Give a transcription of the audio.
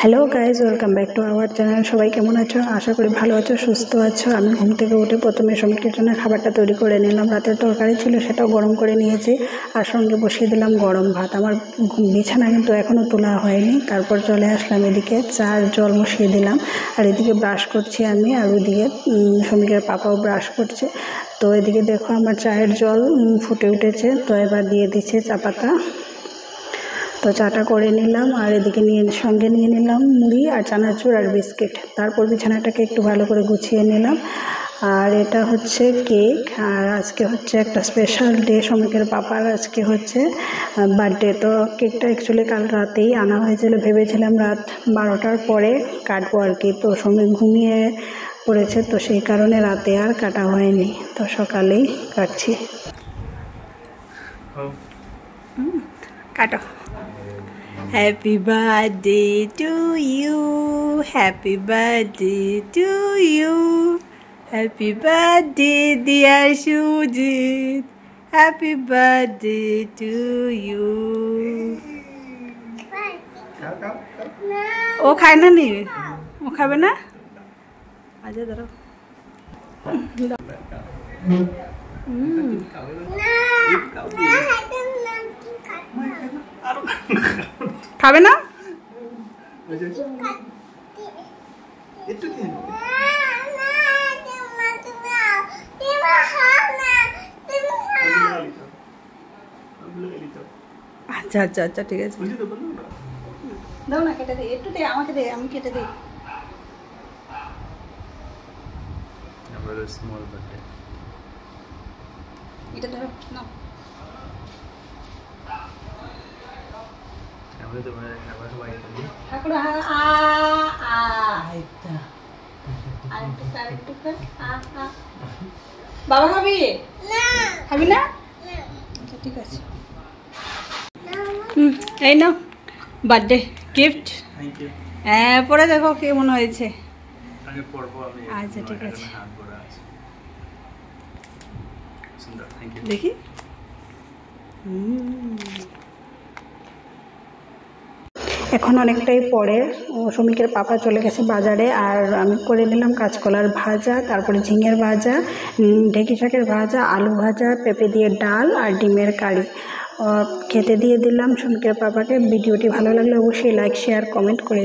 Hello guys, welcome back to our channel. সবাই কেমন আছো? আশা করি ভালো আছো, সুস্থ আছো। আমি ঘুম থেকে উঠে প্রথমে সমীকের জন্য খাবারটা তৈরি করে নিলাম। রাতের তরকারি ছিল, সেটাও গরম করে নিয়েছি, আর সঙ্গে বসিয়ে দিলাম গরম ভাত। আমার বিছানা কিন্তু এখনও তোলা হয়নি। তারপর চলে আসলাম এদিকে, চার জল বসিয়ে দিলাম, আর এদিকে ব্রাশ করছি আমি, আর ওইদিকে সমীকের পাপাও ব্রাশ করছে। তো এদিকে দেখো আমার চায়ের জল ফুটে উঠেছে, তো এবার দিয়ে দিচ্ছে চা পাতা। তো চাটা করে নিলাম, আর এদিকে সঙ্গে নিয়ে নিলাম মুড়ি আর চানাচুর আর বিস্কিট। তারপর বিছানাটাকে একটু ভালো করে গুছিয়ে নিলাম। আর এটা হচ্ছে কেক, আর আজকে হচ্ছে একটা স্পেশাল ডে, সমীকের পাপার আজকে হচ্ছে বার্থডে। তো কেকটা অ্যাকচুয়ালি কাল রাতেই আনা হয়েছিল, ভেবেছিলাম রাত 12টার পরে কাটবো আর কি। তো সমীক ঘুমিয়ে পড়েছে, তো সেই কারণে রাতে আর কাটা হয়নি, তো সকালেই কাটছি। কাটো। Happy birthday to you, happy birthday to you, happy birthday dear Sujit, happy birthday to you. ও খায় না নি? ও খাবে না? আচ্ছা ধরো। খাবে না? আচ্ছা আচ্ছা আচ্ছা, ঠিক আছে। দাও না, কেটে দে, একটু দে আমাকে, দে আমি কেটে দিই। এটা ধরো না। বাবা খাবি? খাবি না? আচ্ছা ঠিক আছে। এই নাও বার্থডে গিফট। হ্যাঁ, পরে দেখো কেমন হয়েছে। আচ্ছা ঠিক আছে, দেখি। এখন অনেকটাই পরে সমীকের পাপা চলে গেছে বাজারে, আর আমি করে নিলাম কাঁচকলার ভাজা, তারপরে ঝিঙের ভাজা, ঢেঁকি শাকের ভাজা, আলু ভাজা, পেঁপে দিয়ে ডাল আর ডিমের কারি খেতে দিয়ে দিলাম সমীকের পাপাকে। ভিডিওটি ভালো লাগলে অবশ্যই লাইক, শেয়ার, কমেন্ট করে